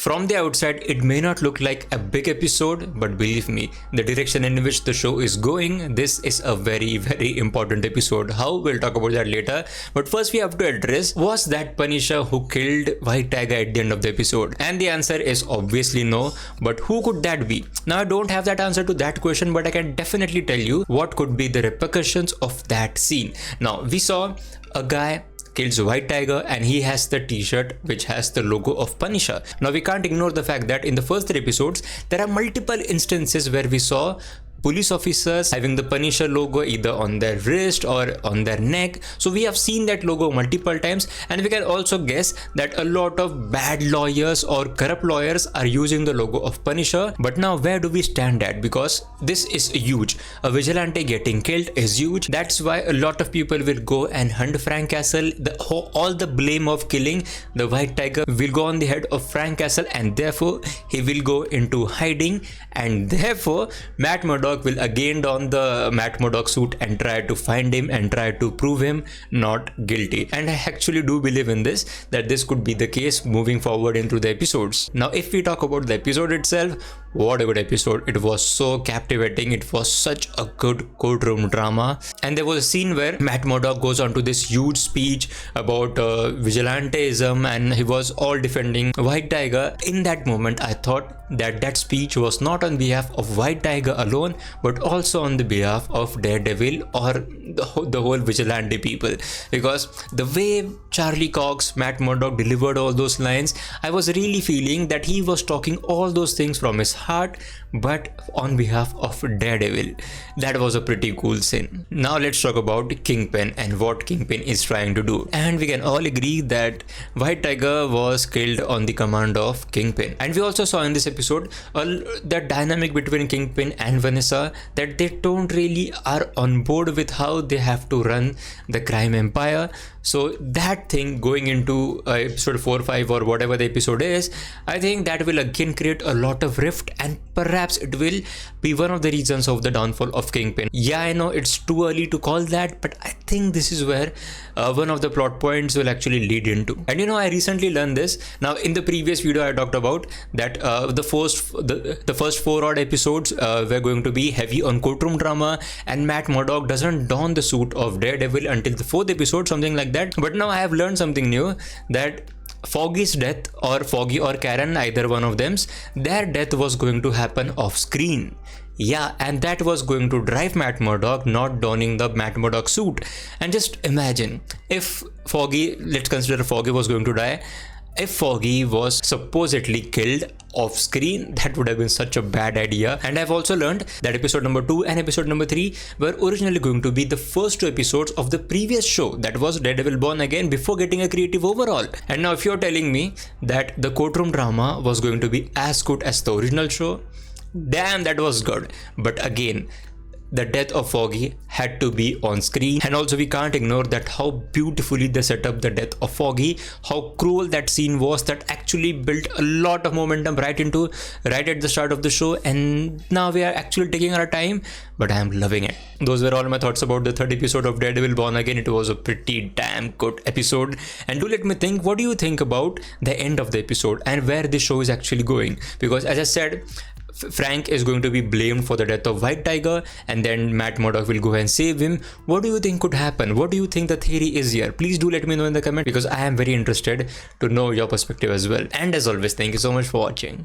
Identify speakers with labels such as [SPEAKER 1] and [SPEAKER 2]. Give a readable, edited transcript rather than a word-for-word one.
[SPEAKER 1] From the outside, it may not look like a big episode, but believe me, the direction in which the show is going, this is a very, very important episode. How? We'll talk about that later. But first we have to address, was that Punisher who killed White Tiger at the end of the episode? And the answer is obviously no, but who could that be? Now I don't have that answer to that question, but I can definitely tell you what could be the repercussions of that scene. Now we saw a guy kills White Tiger and he has the t-shirt which has the logo of Punisher. Now we can't ignore the fact that in the first 3 episodes there are multiple instances where we saw police officers having the Punisher logo either on their wrist or on their neck. So we have seen that logo multiple times, and we can also guess that a lot of bad lawyers or corrupt lawyers are using the logo of Punisher. But now where do we stand at? Because this is huge. A vigilante getting killed is huge. That's why a lot of people will go and hunt Frank Castle. All the blame of killing the White Tiger will go on the head of Frank Castle, and therefore he will go into hiding, and therefore Matt Murdock will again don the Matt Murdock suit and try to find him and try to prove him not guilty. And I actually do believe in this, that this could be the case moving forward into the episodes. Now if we talk about the episode itself, what a good episode. It was so captivating. It was such a good courtroom drama. And there was a scene where Matt Murdock goes on to this huge speech about vigilantism, and he was all defending White Tiger. In that moment I thought that that speech was not on behalf of White Tiger alone, but also on the behalf of Daredevil or the whole vigilante people. Because the way Charlie Cox, Matt Murdock delivered all those lines, I was really feeling that he was talking all those things from his heart, but on behalf of Daredevil. That was a pretty cool scene. Now let's talk about Kingpin and what Kingpin is trying to do. And we can all agree that White Tiger was killed on the command of Kingpin. And we also saw in this episode that dynamic between Kingpin and Vanessa, that they don't really are on board with how they have to run the crime empire. So that thing going into episode 4 or 5 or whatever the episode is, I think that will again create a lot of rift, and perhaps it will be one of the reasons of the downfall of Kingpin. Yeah, I know it's too early to call that, but I think this is where one of the plot points will actually lead into. And you know, I recently learned this. Now in the previous video I talked about that the first 4 odd episodes were going to be heavy on courtroom drama, and Matt Murdock doesn't don the suit of Daredevil until the 4th episode, something like that. But now I have learned something new, that Foggy's death, or Foggy or Karen, either one of them, their death was going to happen off screen. Yeah, and that was going to drive Matt Murdock not donning the Matt Murdock suit. And just imagine if Foggy, let's consider Foggy was going to die. If Foggy was supposedly killed off screen, that would have been such a bad idea. And I've also learned that episode number 2 and episode number 3 were originally going to be the first 2 episodes of the previous show, that was Daredevil Born Again, before getting a creative overhaul. And now if you're telling me that the courtroom drama was going to be as good as the original show, damn, that was good. But again, the death of Foggy had to be on screen. And also we can't ignore that how beautifully they set up the death of Foggy, how cruel that scene was, that actually built a lot of momentum right at the start of the show. And now we are actually taking our time, but I am loving it. Those were all my thoughts about the 3rd episode of Daredevil Born Again. It was a pretty damn good episode. And do let me think, what do you think about the end of the episode and where the show is actually going? Because as I said, Frank is going to be blamed for the death of White Tiger, and then Matt Murdock will go and save him. What do you think could happen? What do you think the theory is here? Please do let me know in the comment, because I am very interested to know your perspective as well. And as always, thank you so much for watching.